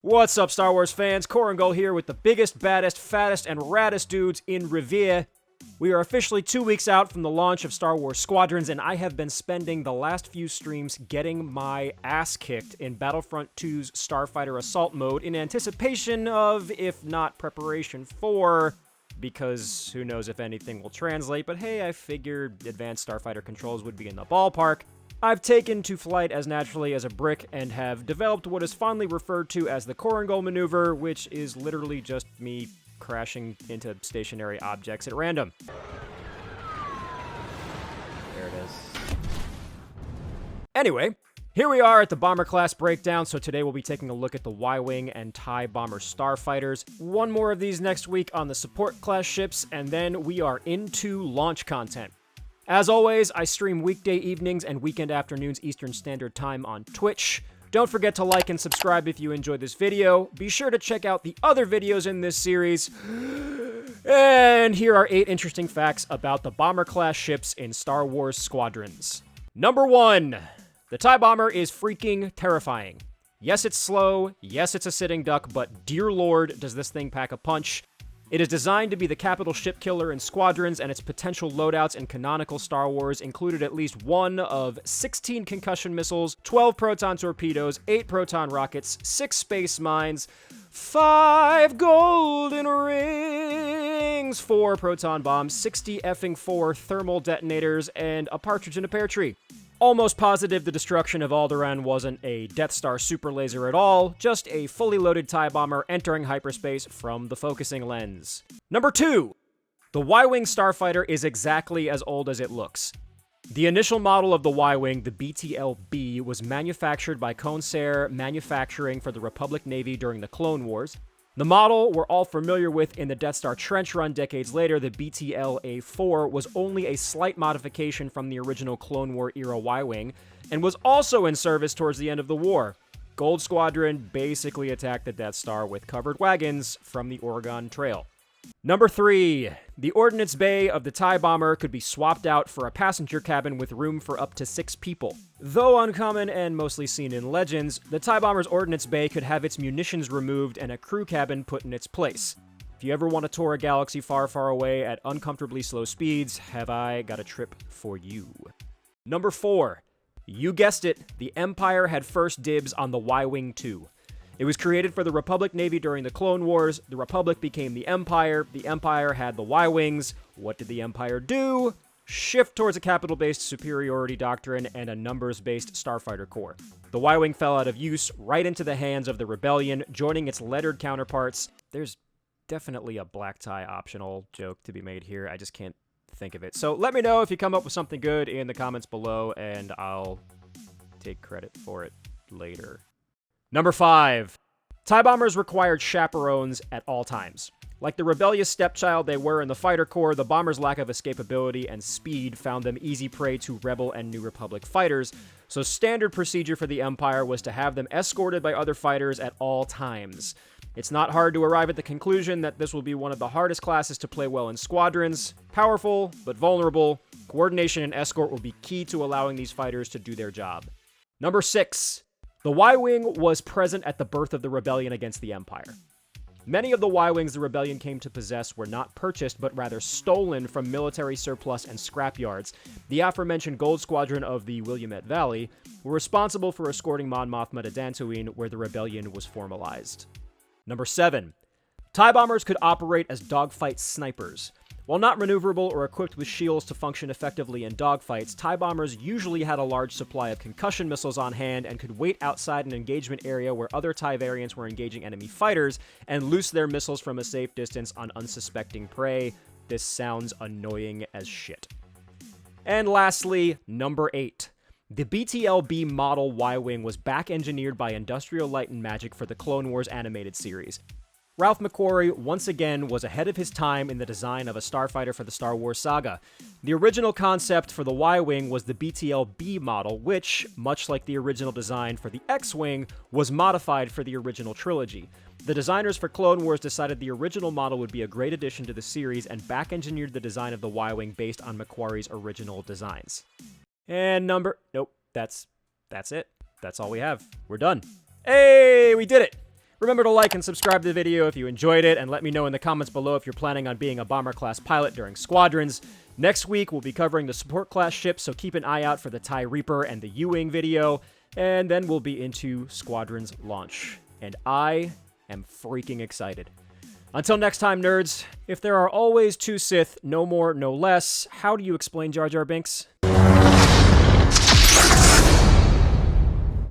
What's up, Star Wars fans? Korangol here with the biggest, baddest, fattest, and raddest dudes in Revere. We are officially 2 weeks out from the launch of Star Wars Squadrons, and I have been spending the last few streams getting my ass kicked in Battlefront 2's Starfighter Assault mode in anticipation of, if not preparation for, because who knows if anything will translate, but hey, I figured advanced Starfighter controls would be in the ballpark. I've taken to flight as naturally as a brick and have developed what is fondly referred to as the Korangol maneuver, which is literally just me crashing into stationary objects at random. There it is. Anyway, here we are at the Bomber Class breakdown, so today we'll be taking a look at the Y-Wing and TIE Bomber Starfighters. One more of these next week on the support class ships, and then we are into launch content. As always, I stream weekday evenings and weekend afternoons Eastern Standard Time on Twitch. Don't forget to like and subscribe if you enjoyed this video. Be sure to check out the other videos in this series. And here are 8 interesting facts about the Bomber class ships in Star Wars Squadrons. Number 1. The TIE Bomber is freaking terrifying. Yes, it's slow. Yes, it's a sitting duck, but dear lord, does this thing pack a punch. It is designed to be the capital ship killer in Squadrons, and its potential loadouts in canonical Star Wars included at least one of 16 concussion missiles, 12 proton torpedoes, 8 proton rockets, 6 space mines, 5 golden rings, 4 proton bombs, 60 effing 4 thermal detonators, and a partridge in a pear tree. Almost positive the destruction of Alderaan wasn't a Death Star super laser at all, just a fully loaded TIE Bomber entering hyperspace from the focusing lens. Number 2. The Y-Wing Starfighter is exactly as old as it looks. The initial model of the Y-Wing, the BTL-B, was manufactured by Consair Manufacturing for the Republic Navy during the Clone Wars. The model we're all familiar with in the Death Star trench run decades later, the BTL-A4, was only a slight modification from the original Clone War era Y-Wing, and was also in service towards the end of the war. Gold Squadron basically attacked the Death Star with covered wagons from the Oregon Trail. Number 3. The Ordnance Bay of the TIE Bomber could be swapped out for a passenger cabin with room for up to 6 people. Though uncommon and mostly seen in Legends, the TIE Bomber's Ordnance Bay could have its munitions removed and a crew cabin put in its place. If you ever want to tour a galaxy far, far away at uncomfortably slow speeds, have I got a trip for you. Number 4. You guessed it, the Empire had first dibs on the Y-Wing 2. It was created for the Republic Navy during the Clone Wars. The Republic became the Empire had the Y-Wings. What did the Empire do? Shift towards a capital-based superiority doctrine and a numbers-based starfighter corps. The Y-Wing fell out of use right into the hands of the Rebellion, joining its lettered counterparts. There's definitely a black tie optional joke to be made here. I just can't think of it. So let me know if you come up with something good in the comments below, and I'll take credit for it later. Number 5. TIE Bombers required chaperones at all times. Like the rebellious stepchild they were in the Fighter Corps, the Bombers' lack of escapability and speed found them easy prey to Rebel and New Republic fighters, so standard procedure for the Empire was to have them escorted by other fighters at all times. It's not hard to arrive at the conclusion that this will be one of the hardest classes to play well in Squadrons. Powerful, but vulnerable, coordination and escort will be key to allowing these fighters to do their job. Number 6. The Y-Wing was present at the birth of the rebellion against the Empire. Many of the Y-Wings the rebellion came to possess were not purchased, but rather stolen from military surplus and scrapyards. The aforementioned Gold Squadron of the Willamette Valley were responsible for escorting Mon Mothma to Dantooine, where the rebellion was formalized. Number 7. TIE Bombers could operate as dogfight snipers. While not maneuverable or equipped with shields to function effectively in dogfights, TIE Bombers usually had a large supply of concussion missiles on hand and could wait outside an engagement area where other TIE variants were engaging enemy fighters and loose their missiles from a safe distance on unsuspecting prey. This sounds annoying as shit. And lastly, number 8. The BTL-B model Y-Wing was back-engineered by Industrial Light and Magic for the Clone Wars animated series. Ralph McQuarrie once again was ahead of his time in the design of a starfighter for the Star Wars saga. The original concept for the Y-Wing was the BTL-B model, which, much like the original design for the X-Wing, was modified for the original trilogy. The designers for Clone Wars decided the original model would be a great addition to the series and back-engineered the design of the Y-Wing based on McQuarrie's original designs. And nope, that's it. That's all we have. We're done. Hey, we did it! Remember to like and subscribe to the video if you enjoyed it, and let me know in the comments below if you're planning on being a bomber class pilot during Squadrons. Next week, we'll be covering the support class ships, so keep an eye out for the TIE Reaper and the U-Wing video, and then we'll be into Squadrons launch. And I am freaking excited. Until next time, nerds, if there are always two Sith, no more, no less, how do you explain Jar Jar Binks?